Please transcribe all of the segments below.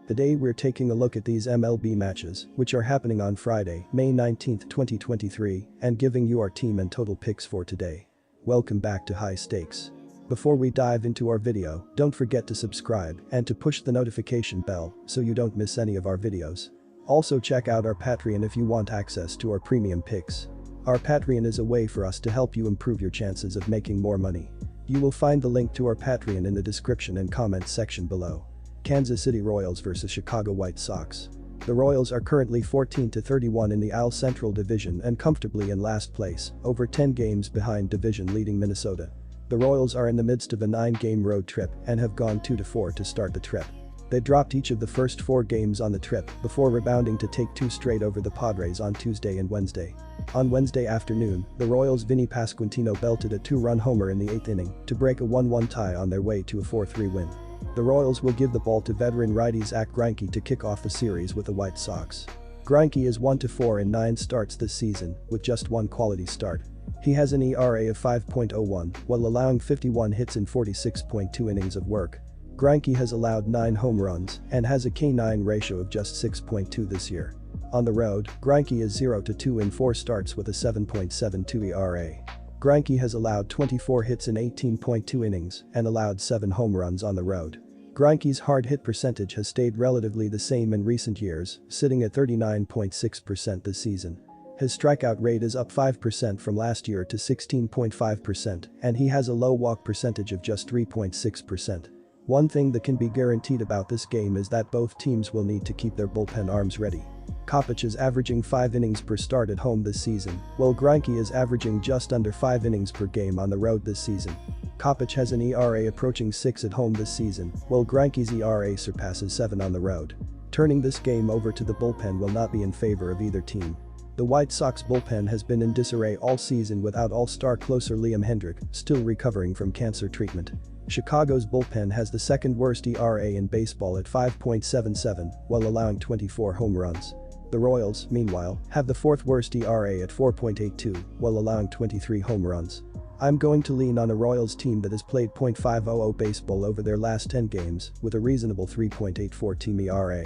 Today we're taking a look at these MLB matches, which are happening on Friday, May 19, 2023, and giving you our team and total picks for today. Welcome back to High Stakes. Before we dive into our video, don't forget to subscribe and to push the notification bell so you don't miss any of our videos. Also check out our Patreon if you want access to our premium picks. Our Patreon is a way for us to help you improve your chances of making more money. You will find the link to our Patreon in the description and comments section below. Kansas City Royals vs Chicago White Sox. The Royals are currently 14-31 in the AL Central Division and comfortably in last place, over 10 games behind division-leading Minnesota. The Royals are in the midst of a 9-game road trip and have gone 2-4 to start the trip. They dropped each of the first 4 games on the trip before rebounding to take 2 straight over the Padres on Tuesday and Wednesday. On Wednesday afternoon, the Royals' Vinny Pasquantino belted a 2-run homer in the 8th inning to break a 1-1 tie on their way to a 4-3 win. The Royals will give the ball to veteran righty Zack Greinke to kick off the series with the White Sox. Greinke is 1-4 in 9 starts this season, with just 1 quality start. He has an ERA of 5.01 while allowing 51 hits in 46.2 innings of work. Greinke has allowed 9 home runs and has a K9 ratio of just 6.2 this year. On the road, Greinke is 0-2 in 4 starts with a 7.72 ERA. Greinke has allowed 24 hits in 18.2 innings and allowed 7 home runs on the road. Greinke's hard hit percentage has stayed relatively the same in recent years, sitting at 39.6% this season. His strikeout rate is up 5% from last year to 16.5%, and he has a low walk percentage of just 3.6%. One thing that can be guaranteed about this game is that both teams will need to keep their bullpen arms ready. Kopech is averaging 5 innings per start at home this season, while Greinke is averaging just under 5 innings per game on the road this season. Kopech has an ERA approaching 6 at home this season, while Greinke's ERA surpasses 7 on the road. Turning this game over to the bullpen will not be in favor of either team. The White Sox bullpen has been in disarray all season without all-star closer Liam Hendriks still recovering from cancer treatment. Chicago's bullpen has the second worst ERA in baseball at 5.77 while allowing 24 home runs. The Royals, meanwhile, have the 4th worst ERA at 4.82 while allowing 23 home runs. I'm going to lean on a Royals team that has played .500 baseball over their last 10 games with a reasonable 3.84 team ERA.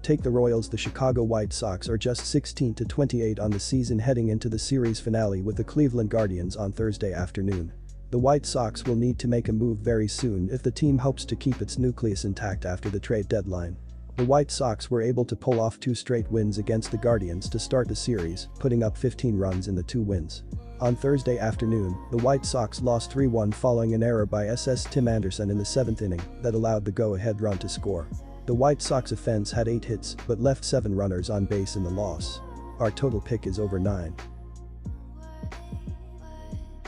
Take the Royals. The Chicago White Sox are just 16-28 on the season heading into the series finale with the Cleveland Guardians on Thursday afternoon. The White Sox will need to make a move very soon if the team hopes to keep its nucleus intact after the trade deadline. The White Sox were able to pull off 2 straight wins against the Guardians to start the series, putting up 15 runs in the 2 wins. On Thursday afternoon, the White Sox lost 3-1 following an error by Tim Anderson in the 7th inning that allowed the go-ahead run to score. The White Sox offense had 8 hits but left 7 runners on base in the loss. Our total pick is over 9.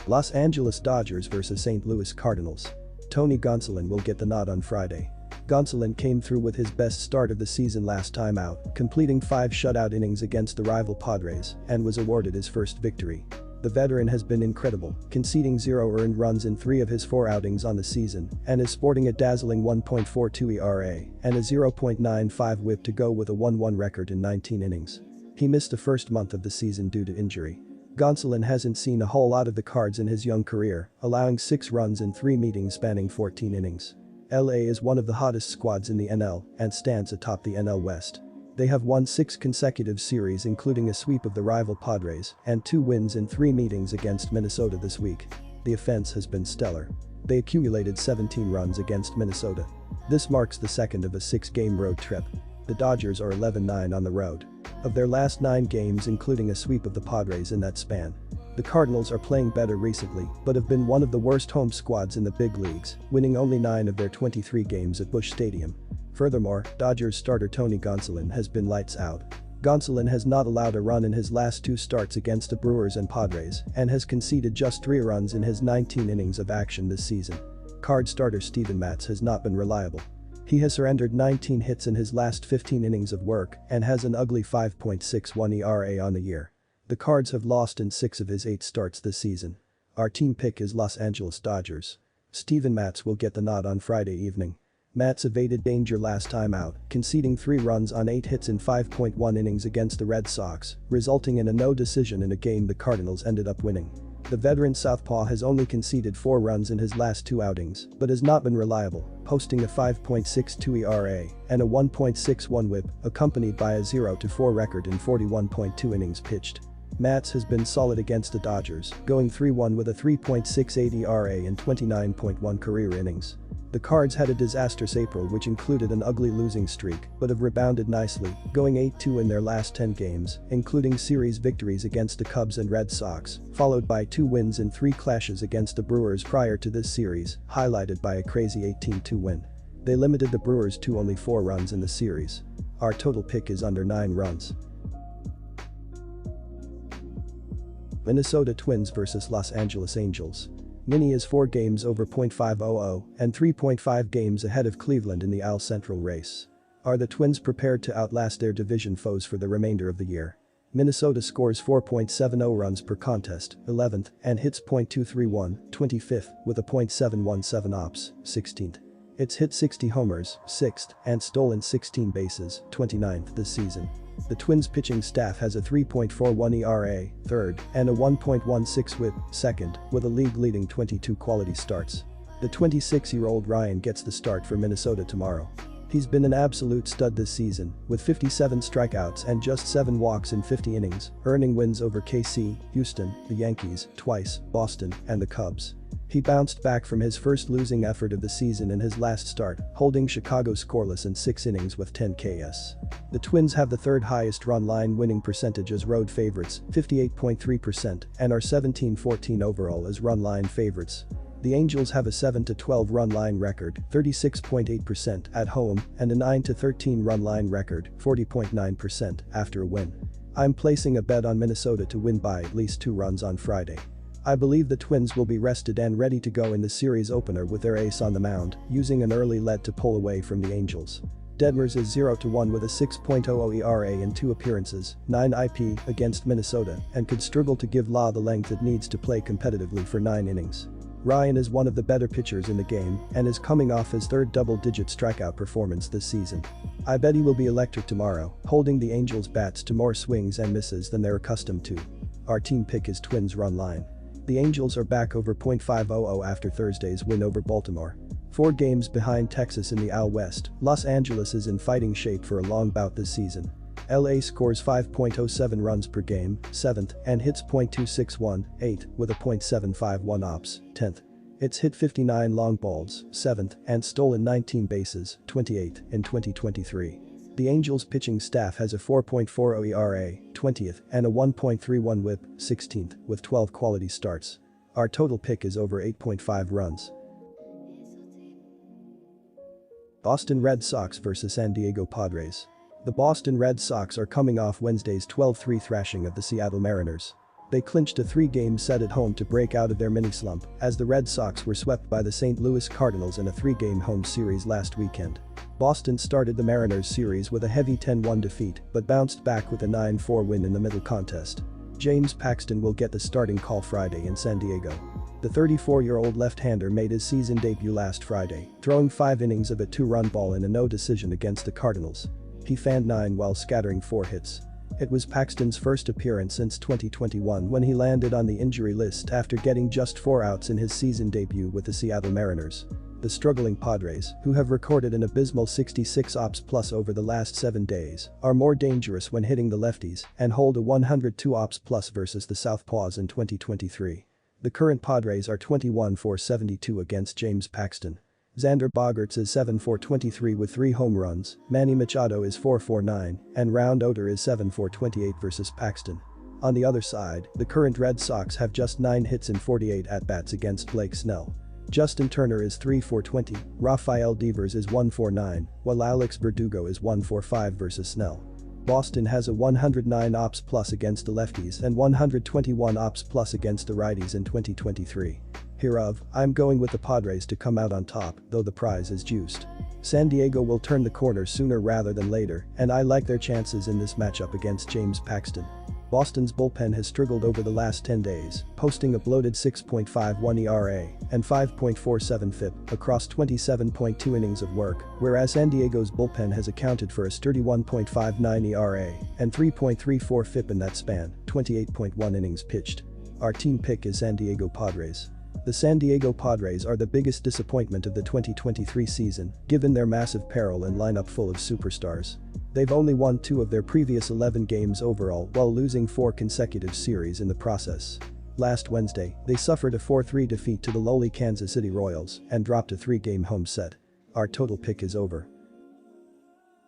Los Angeles Dodgers vs St. Louis Cardinals. Tony Gonsolin will get the nod on Friday. Gonsolin came through with his best start of the season last time out, completing 5 shutout innings against the rival Padres, and was awarded his first victory. The veteran has been incredible, conceding 0 earned runs in 3 of his 4 outings on the season, and is sporting a dazzling 1.42 ERA and a 0.95 WHIP to go with a 1-1 record in 19 innings. He missed the first month of the season due to injury. Gonsolin hasn't seen a whole lot of the cards in his young career, allowing 6 runs in 3 meetings spanning 14 innings. LA is one of the hottest squads in the NL and stands atop the NL West. They have won 6 consecutive series including a sweep of the rival Padres and 2 wins in 3 meetings against Minnesota this week. The offense has been stellar. They accumulated 17 runs against Minnesota. This marks the second of a 6-game road trip. The Dodgers are 11-9 on the road. Of their last 9 games including a sweep of the Padres in that span. The Cardinals are playing better recently but have been one of the worst home squads in the big leagues, winning only 9 of their 23 games at Busch Stadium. Furthermore, Dodgers starter Tony Gonsolin has been lights out. Gonsolin has not allowed a run in his last 2 starts against the Brewers and Padres and has conceded just 3 runs in his 19 innings of action this season. Card starter Steven Matz has not been reliable. He has surrendered 19 hits in his last 15 innings of work and has an ugly 5.61 ERA on the year. The Cards have lost in 6 of his 8 starts this season. Our team pick is Los Angeles Dodgers. Steven Matz will get the nod on Friday evening. Matz evaded danger last time out, conceding 3 runs on 8 hits in 5.1 innings against the Red Sox, resulting in a no decision in a game the Cardinals ended up winning. The veteran southpaw has only conceded 4 runs in his last 2 outings, but has not been reliable, posting a 5.62 ERA and a 1.61 WHIP, accompanied by a 0-4 record in 41.2 innings pitched. Matz has been solid against the Dodgers, going 3-1 with a 3.68 ERA and 29.1 career innings. The Cards had a disastrous April which included an ugly losing streak, but have rebounded nicely, going 8-2 in their last 10 games, including series victories against the Cubs and Red Sox, followed by 2 wins in 3 clashes against the Brewers prior to this series, highlighted by a crazy 18-2 win. They limited the Brewers to only 4 runs in the series. Our total pick is under 9 runs. Minnesota Twins vs Los Angeles Angels. Mini is 4 games over .500 and 3.5 games ahead of Cleveland in the AL Central race. Are the Twins prepared to outlast their division foes for the remainder of the year? Minnesota scores 4.70 runs per contest, 11th, and hits .231, 25th, with a .717 ops, 16th. It's hit 60 homers, 6th, and stolen 16 bases, 29th this season. The Twins pitching staff has a 3.41 ERA, 3rd, and a 1.16 WHIP, 2nd, with a league-leading 22 quality starts. The 26-year-old Ryan gets the start for Minnesota tomorrow. He's been an absolute stud this season, with 57 strikeouts and just 7 walks in 50 innings, earning wins over KC, Houston, the Yankees, twice, Boston, and the Cubs. He bounced back from his first losing effort of the season in his last start, holding Chicago scoreless in 6 innings with 10 Ks. The Twins have the 3rd highest run line winning percentage as road favorites, 58.3%, and are 17-14 overall as run line favorites. The Angels have a 7-12 run line record, 36.8% at home, and a 9-13 run line record, 40.9% after a win. I'm placing a bet on Minnesota to win by at least 2 runs on Friday. I believe the Twins will be rested and ready to go in the series opener with their ace on the mound, using an early lead to pull away from the Angels. Detmers is 0-1 with a 6.00 ERA in 2 appearances, 9 IP against Minnesota, and could struggle to give La the length it needs to play competitively for 9 innings. Ryan is one of the better pitchers in the game and is coming off his 3rd double-digit strikeout performance this season. I bet he will be electric tomorrow, holding the Angels' bats to more swings and misses than they're accustomed to. Our team pick is Twins run line. The Angels are back over .500 after Thursday's win over Baltimore. 4 games behind Texas in the AL West, Los Angeles is in fighting shape for a long bout this season. LA scores 5.07 runs per game, 7th, and hits .261, 8th, with a .751 ops, 10th. It's hit 59 long balls, 7th, and stolen 19 bases, 28th, in 2023. The Angels pitching staff has a 4.40 ERA, 20th, and a 1.31 WHIP, 16th, with 12 quality starts. Our total pick is over 8.5 runs. Boston Red Sox vs San Diego Padres. The Boston Red Sox are coming off Wednesday's 12-3 thrashing of the Seattle Mariners. They clinched a 3-game set at home to break out of their mini-slump, as the Red Sox were swept by the St. Louis Cardinals in a 3-game home series last weekend. Boston started the Mariners series with a heavy 10-1 defeat, but bounced back with a 9-4 win in the middle contest. James Paxton will get the starting call Friday in San Diego. The 34-year-old left-hander made his season debut last Friday, throwing 5 innings of a 2-run ball in a no decision against the Cardinals. He fanned 9 while scattering 4 hits. It was Paxton's first appearance since 2021 when he landed on the injury list after getting just 4 outs in his season debut with the Seattle Mariners. The struggling Padres, who have recorded an abysmal 66 ops plus over the last 7 days, are more dangerous when hitting the lefties and hold a 102 ops plus versus the Southpaws in 2023. The current Padres are 21-4-72 against James Paxton. Xander Bogaerts is 7-for-23 with 3 home runs, Manny Machado is 4-for-9, and Round Odor is 7-for-28 versus Paxton. On the other side, the current Red Sox have just 9 hits in 48 at-bats against Blake Snell. Justin Turner is 3-for-20, Rafael Devers is 1-for-9, while Alex Verdugo is 1-for-5 versus Snell. Boston has a 109 ops plus against the lefties and 121 ops plus against the righties in 2023. Hereof, I'm going with the Padres to come out on top, though the prize is juiced. San Diego will turn the corner sooner rather than later, and I like their chances in this matchup against James Paxton. Boston's bullpen has struggled over the last 10 days, posting a bloated 6.51 ERA and 5.47 FIP across 27.2 innings of work, whereas San Diego's bullpen has accounted for a sturdy 1.59 ERA and 3.34 FIP in that span, 28.1 innings pitched. Our team pick is San Diego Padres. The San Diego Padres are the biggest disappointment of the 2023 season, given their massive payroll and lineup full of superstars. They've only won 2 of their previous 11 games overall while losing 4 consecutive series in the process. Last Wednesday, they suffered a 4-3 defeat to the lowly Kansas City Royals and dropped a 3-game home set. Our total pick is over.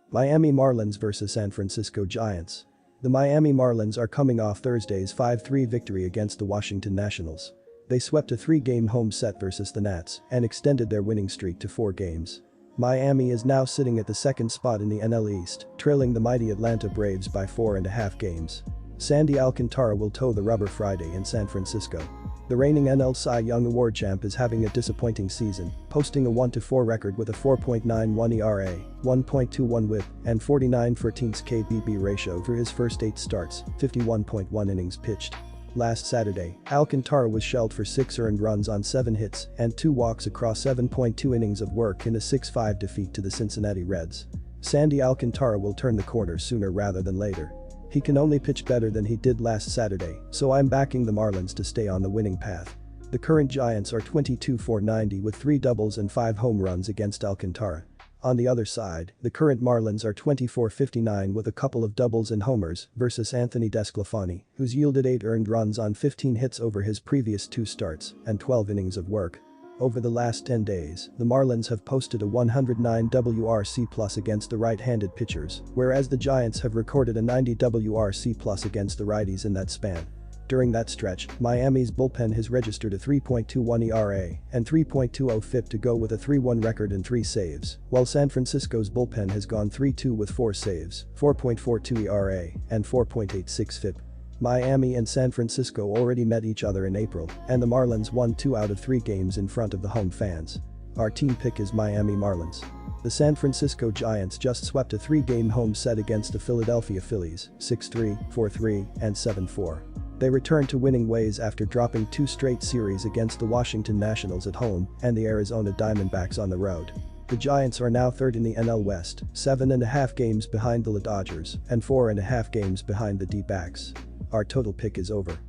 Miami Marlins vs San Francisco Giants. The Miami Marlins are coming off Thursday's 5-3 victory against the Washington Nationals. They swept a 3-game home set versus the Nats and extended their winning streak to 4 games. Miami is now sitting at the second spot in the NL East, trailing the mighty Atlanta Braves by 4.5 games. Sandy Alcantara will toe the rubber Friday in San Francisco. The reigning NL Cy Young Award champ is having a disappointing season, posting a 1-4 record with a 4.91 ERA, 1.21 WHIP, and 49/14 KBB ratio through his first 8 starts, 51.1 innings pitched. Last Saturday, Alcantara was shelled for 6 earned runs on 7 hits and 2 walks across 7.2 innings of work in a 6-5 defeat to the Cincinnati Reds. Sandy Alcantara will turn the corner sooner rather than later. He can only pitch better than he did last Saturday, so I'm backing the Marlins to stay on the winning path. The current Giants are 22-4-90 with 3 doubles and 5 home runs against Alcantara. On the other side, the current Marlins are 24-59 with a couple of doubles and homers versus Anthony Desclafani, who's yielded 8 earned runs on 15 hits over his previous 2 starts and 12 innings of work. Over the last 10 days, the Marlins have posted a 109 WRC+ against the right-handed pitchers, whereas the Giants have recorded a 90 WRC+ against the righties in that span. During that stretch, Miami's bullpen has registered a 3.21 ERA and 3.20 FIP to go with a 3-1 record and 3 saves, while San Francisco's bullpen has gone 3-2 with 4 saves, 4.42 ERA, and 4.86 FIP. Miami and San Francisco already met each other in April, and the Marlins won 2 out of 3 games in front of the home fans. Our team pick is Miami Marlins. The San Francisco Giants just swept a 3-game home set against the Philadelphia Phillies, 6-3, 4-3, and 7-4. They returned to winning ways after dropping 2 straight series against the Washington Nationals at home and the Arizona Diamondbacks on the road. The Giants are now 3rd in the NL West, 7.5 games behind the Dodgers and 4.5 games behind the D-backs. Our total pick is over.